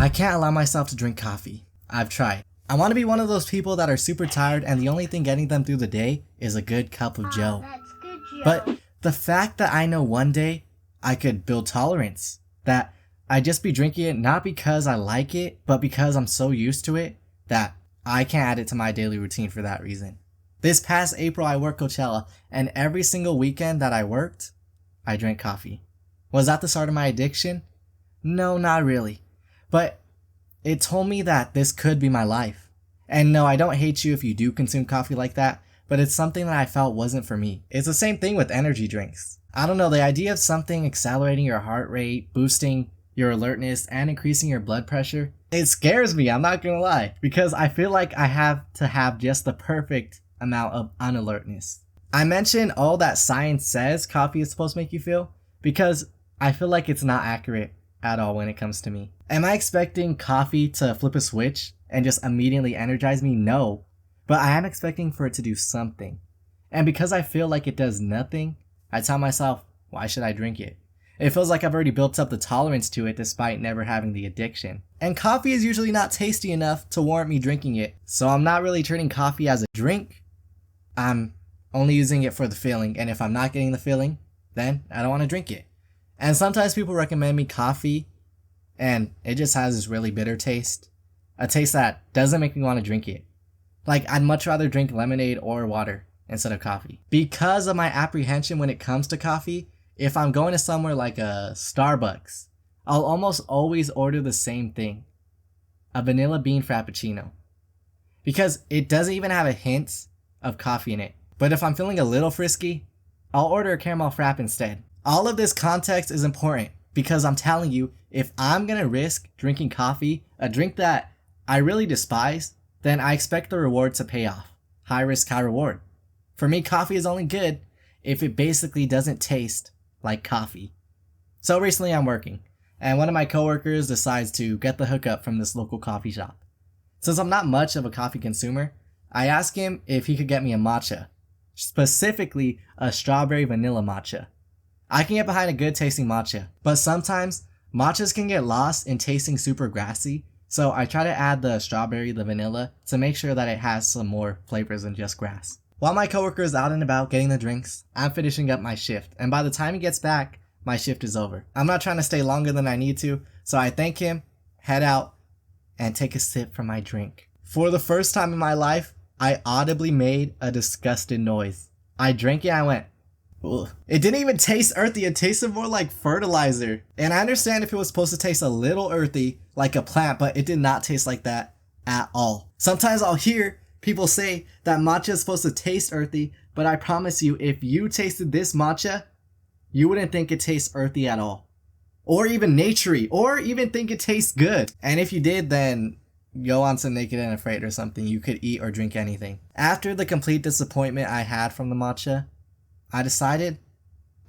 I can't allow myself to drink coffee. I've tried. I want to be one of those people that are super tired and the only thing getting them through the day is a good cup of Joe. That's good, Joe. But the fact that I know one day I could build tolerance, that I just be drinking it not because I like it, but because I'm so used to it that I can't add it to my daily routine for that reason. This past April I worked Coachella, and every single weekend that I worked, I drank coffee. Was that the start of my addiction? No, not really. But it told me that this could be my life. And no, I don't hate you if you do consume coffee like that, but it's something that I felt wasn't for me. It's the same thing with energy drinks. I don't know, the idea of something accelerating your heart rate, boosting your alertness, and increasing your blood pressure, it scares me, I'm not gonna lie, because I feel like I have to have just the perfect amount of unalertness. I mentioned all that science says coffee is supposed to make you feel because I feel like it's not accurate at all when it comes to me. Am I expecting coffee to flip a switch and just immediately energize me? No, but I am expecting for it to do something. And because I feel like it does nothing, I tell myself, why should I drink it? It feels like I've already built up the tolerance to it despite never having the addiction. And coffee is usually not tasty enough to warrant me drinking it, so I'm not really treating coffee as a drink. I'm only using it for the feeling, and if I'm not getting the feeling, then I don't want to drink it. And sometimes people recommend me coffee, and it just has this really bitter taste. A taste that doesn't make me want to drink it. Like, I'd much rather drink lemonade or water instead of coffee. Because of my apprehension when it comes to coffee, if I'm going to somewhere like a Starbucks, I'll almost always order the same thing. A vanilla bean frappuccino. Because it doesn't even have a hint of coffee in it. But if I'm feeling a little frisky, I'll order a caramel frap instead. All of this context is important because I'm telling you, if I'm gonna risk drinking coffee, a drink that I really despise, then I expect the reward to pay off. High risk, high reward. For me, coffee is only good if it basically doesn't taste like coffee. So recently I'm working, and one of my coworkers decides to get the hookup from this local coffee shop. Since I'm not much of a coffee consumer, I asked him if he could get me a matcha, specifically a strawberry vanilla matcha. I can get behind a good tasting matcha, but sometimes matchas can get lost in tasting super grassy, so I try to add the strawberry, the vanilla, to make sure that it has some more flavors than just grass. While my coworker is out and about getting the drinks, I'm finishing up my shift, and by the time he gets back, my shift is over. I'm not trying to stay longer than I need to, so I thank him, head out, and take a sip from my drink. For the first time in my life, I audibly made a disgusted noise. I drank it and I went, ugh. It didn't even taste earthy, it tasted more like fertilizer. And I understand if it was supposed to taste a little earthy, like a plant, but it did not taste like that at all. Sometimes I'll hear people say that matcha is supposed to taste earthy, but I promise you, if you tasted this matcha, you wouldn't think it tastes earthy at all. Or even naturey, or even think it tastes good. And if you did, then go on some Naked and Afraid or something. You could eat or drink anything. After the complete disappointment I had from the matcha, I decided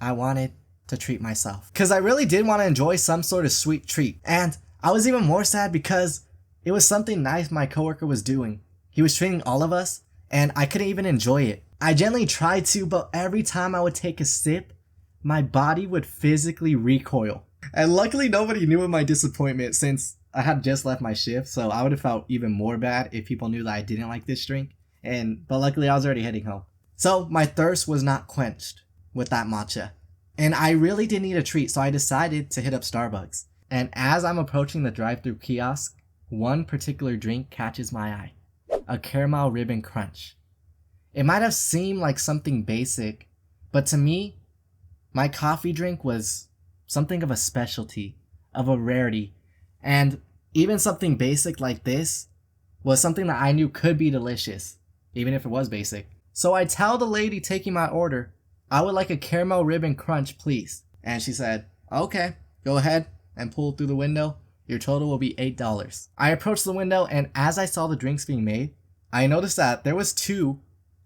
I wanted to treat myself. Because I really did want to enjoy some sort of sweet treat. And I was even more sad because it was something nice my coworker was doing. He was treating all of us, and I couldn't even enjoy it. I gently tried to, but every time I would take a sip, my body would physically recoil. And luckily nobody knew of my disappointment since I had just left my shift, so I would have felt even more bad if people knew that I didn't like this drink. But luckily I was already heading home. So my thirst was not quenched with that matcha. And I really did need a treat, so I decided to hit up Starbucks. And as I'm approaching the drive-thru kiosk, one particular drink catches my eye. A caramel ribbon crunch. It might have seemed like something basic, but to me, my coffee drink was something of a specialty, of a rarity, and even something basic like this was something that I knew could be delicious, even if it was basic. So I tell the lady taking my order, I would like a caramel ribbon crunch, please. And she said, okay, go ahead and pull through the window. Your total will be $8. I approached the window, and as I saw the drinks being made, I noticed that there was two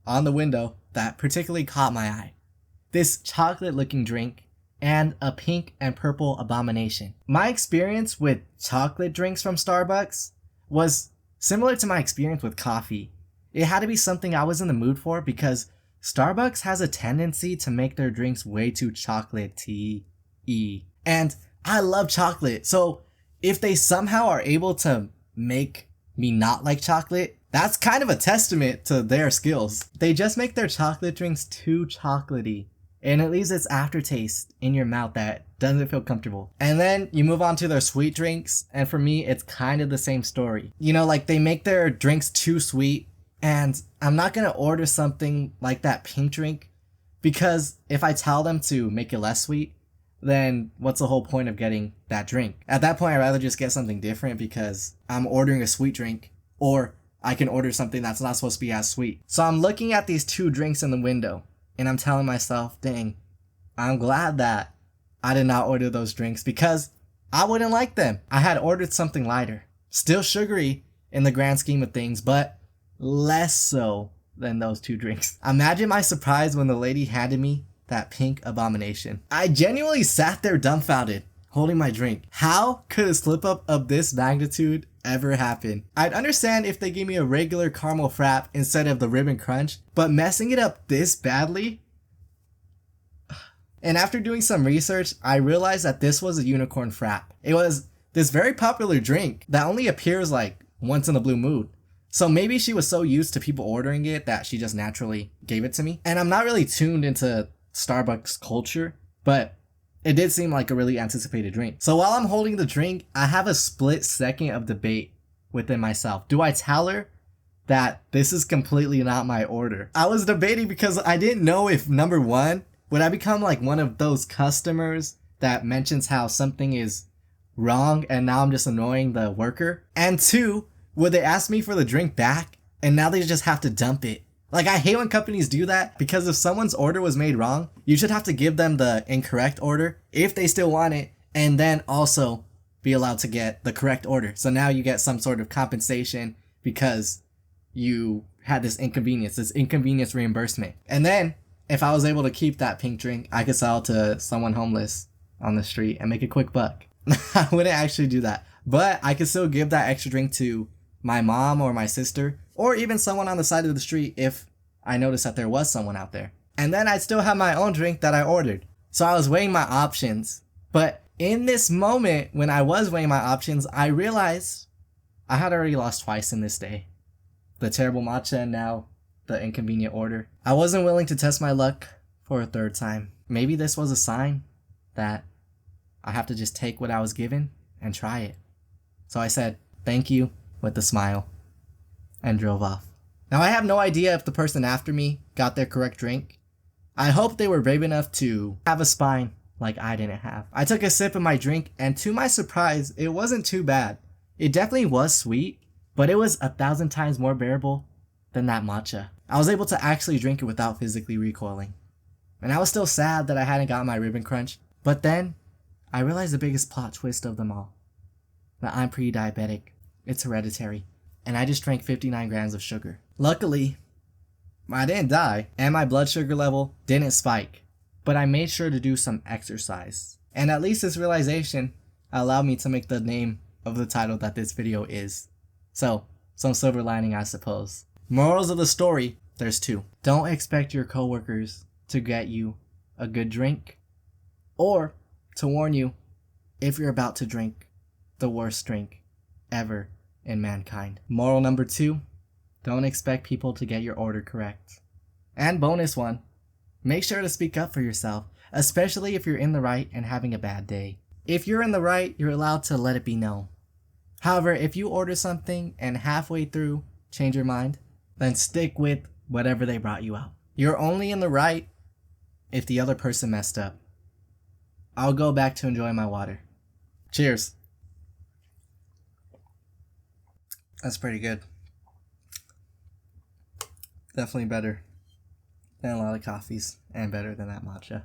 on the window that particularly caught my eye. This chocolate looking drink and a pink and purple abomination. My experience with chocolate drinks from Starbucks was similar to my experience with coffee. It had to be something I was in the mood for because Starbucks has a tendency to make their drinks way too chocolatey. And I love chocolate, so if they somehow are able to make me not like chocolate, that's kind of a testament to their skills. They just make their chocolate drinks too chocolatey, and it leaves its aftertaste in your mouth that doesn't feel comfortable. And then you move on to their sweet drinks, and for me, it's kind of the same story. You know, like they make their drinks too sweet, and I'm not gonna order something like that pink drink, because if I tell them to make it less sweet, then what's the whole point of getting that drink? At that point, I'd rather just get something different because I'm ordering a sweet drink, or I can order something that's not supposed to be as sweet. So I'm looking at these two drinks in the window, and I'm telling myself, dang, I'm glad that I did not order those drinks because I wouldn't like them. I had ordered something lighter, still sugary in the grand scheme of things, but less so than those two drinks. Imagine my surprise when the lady handed me that pink abomination. I genuinely sat there dumbfounded, holding my drink. How could a slip up of this magnitude ever happen? I'd understand if they gave me a regular caramel frap instead of the ribbon crunch, but messing it up this badly? And after doing some research, I realized that this was a unicorn frap. It was this very popular drink that only appears like once in a blue moon. So maybe she was so used to people ordering it that she just naturally gave it to me. And I'm not really tuned into Starbucks culture, but it did seem like a really anticipated drink. So while I'm holding the drink, I have a split second of debate within myself. Do I tell her that this is completely not my order? I was debating because I didn't know if, number one, would I become like one of those customers that mentions how something is wrong and now I'm just annoying the worker? And two, would they ask me for the drink back and now they just have to dump it? Like, I hate when companies do that, because if someone's order was made wrong, you should have to give them the incorrect order if they still want it, and then also be allowed to get the correct order. So now you get some sort of compensation because you had this inconvenience reimbursement. And then if I was able to keep that pink drink, I could sell it to someone homeless on the street and make a quick buck. I wouldn't actually do that, but I could still give that extra drink to my mom or my sister, or even someone on the side of the street if I noticed that there was someone out there. And then I'd still have my own drink that I ordered. So I was weighing my options. But in this moment, when I was weighing my options, I realized I had already lost twice in this day. The terrible matcha and now the inconvenient order. I wasn't willing to test my luck for a third time. Maybe this was a sign that I have to just take what I was given and try it. So I said, thank you, with a smile, and drove off. Now I have no idea if the person after me got their correct drink. I hope they were brave enough to have a spine like I didn't have. I took a sip of my drink, and to my surprise, it wasn't too bad. It definitely was sweet, but it was 1,000 times more bearable than that matcha. I was able to actually drink it without physically recoiling. And I was still sad that I hadn't gotten my ribbon crunch, but then I realized the biggest plot twist of them all. That I'm pre-diabetic. It's hereditary. And I just drank 59 grams of sugar. Luckily, I didn't die, and my blood sugar level didn't spike. But I made sure to do some exercise. And at least this realization allowed me to make the name of the title that this video is. So, some silver lining, I suppose. Morals of the story, there's two. Don't expect your coworkers to get you a good drink, or to warn you if you're about to drink the worst drink ever in mankind. Moral number two, don't expect people to get your order correct. And bonus one, make sure to speak up for yourself, especially if you're in the right and having a bad day. If you're in the right, you're allowed to let it be known. However, if you order something and halfway through change your mind, then stick with whatever they brought you out. You're only in the right if the other person messed up. I'll go back to enjoying my water. Cheers. That's pretty good. Definitely better than a lot of coffees, and better than that matcha.